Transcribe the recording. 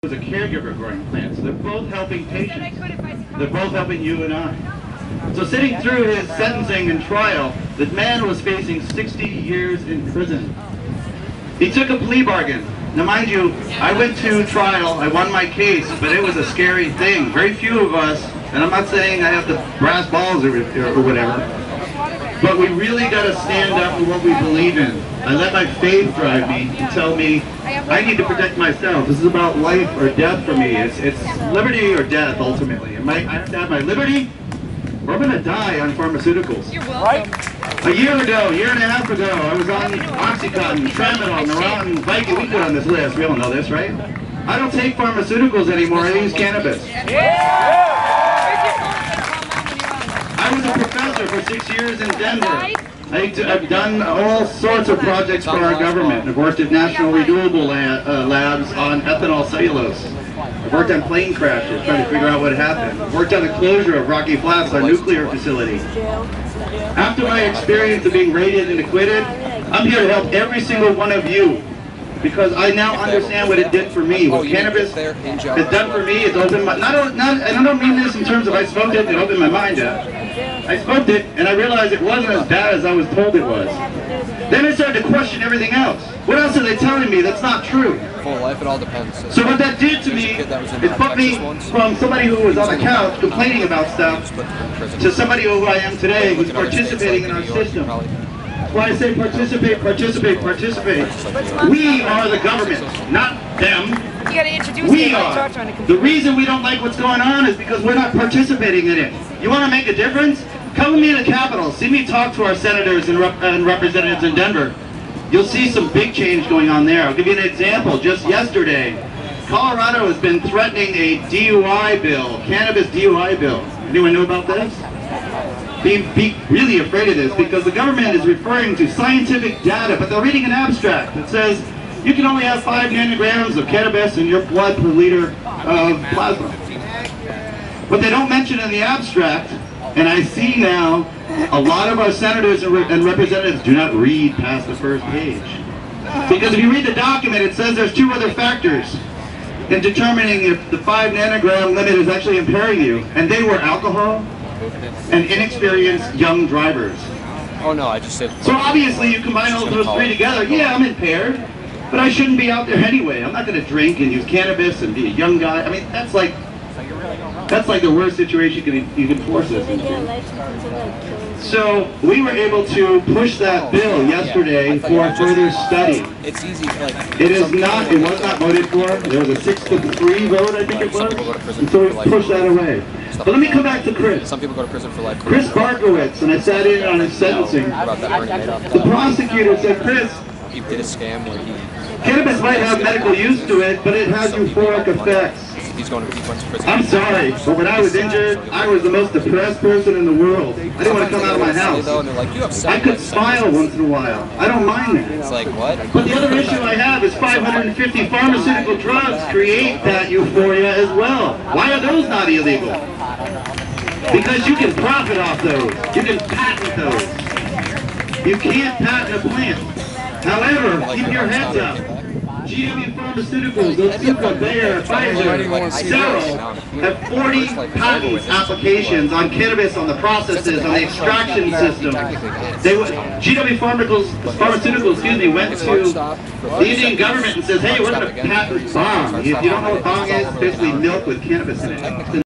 was a caregiver growing plants. So they're both helping patients. They're both helping you and I. So sitting through his sentencing and trial, the man was facing 60 years in prison. He took a plea bargain. Now mind you, I went to trial, I won my case, but it was a scary thing. Very few of us, and I'm not saying I have the brass balls or whatever, but we really got to stand up for what we believe in. I let my faith drive me and tell me I need to protect myself. This is about life or death for me. It's liberty or death ultimately. I have to have my liberty, or I'm going to die on pharmaceuticals. You're welcome. A year and a half ago, I was on Oxycontin, Tramadol, Neurontin, Vicodin. We put on this list. We all know this, right? I don't take pharmaceuticals anymore. I use cannabis. I was a professor for 6 years in Denver. I've done all sorts of projects for our government. I've worked at National Renewable Labs on ethanol cellulose. I've worked on plane crashes, trying to figure out what happened. I've worked on the closure of Rocky Flats, our nuclear facility. After my experience of being raided and acquitted, I'm here to help every single one of you, because I now understand what it did for me. What cannabis has done for me is opened my, and I don't mean this in terms of I smoked it and opened my mind up. I smoked it and I realized it wasn't as bad as I was told it was. Then I started to question everything else. What else are they telling me that's not true? Full life, it all depends. So what that did to me, it put me from somebody who was on the couch complaining about stuff to somebody who I am today who's participating in our system. Why I say participate, participate, participate. We are the government, not them. You gotta introduce we are. The reason we don't like what's going on is because we're not participating in it. You want to make a difference? Come with me to the Capitol. See me talk to our senators and representatives in Denver. You'll see some big change going on there. I'll give you an example. Just yesterday, Colorado has been threatening a DUI bill, cannabis DUI bill. Anyone know about this? Be really afraid of this because the government is referring to scientific data, but they're reading an abstract that says you can only have 5 nanograms of cannabis in your blood per liter of plasma. What they don't mention in the abstract, and I see now a lot of our senators and representatives do not read past the first page. Because if you read the document, it says there's 2 other factors in determining if the 5 nanogram limit is actually impairing you. And they were alcohol and inexperienced young drivers. Oh no, I just said... So obviously you combine all those 3 together, yeah, I'm impaired, but I shouldn't be out there anyway. I'm not going to drink and use cannabis and be a young guy. I mean, that's like the worst situation you can force us into. So we were able to push that bill yesterday for further study. It's easy. It was not voted for. There was a 6-3 vote, I think it was. And so we pushed that away. But let me come back to Chris. Some people go to prison for life. Chris Barkowitz, and I sat in on his sentencing. The prosecutor said, Chris, he did a scam where he... Cannabis might have medical use to it, but it has euphoric effects. He went to prison. I'm sorry, but when I was injured, I was the most depressed person in the world. I didn't want to come out of my house. I could smile once in a while. I don't mind that. It's like, what? But the other issue I have is 550 pharmaceutical drugs create that euphoria as well. Why are those not illegal? Because you can profit off those. You can patent those. You can't patent a plant. However, keep your heads up. GW Pharmaceuticals, Otsuka, Bayer, Pfizer, Cero have 40 patent applications on cannabis, on the processes, on the extraction system. GW Pharmaceuticals, went to the Indian government and says, hey, we're going to patent bong. If you don't know what bong is, it's basically milk with cannabis in it.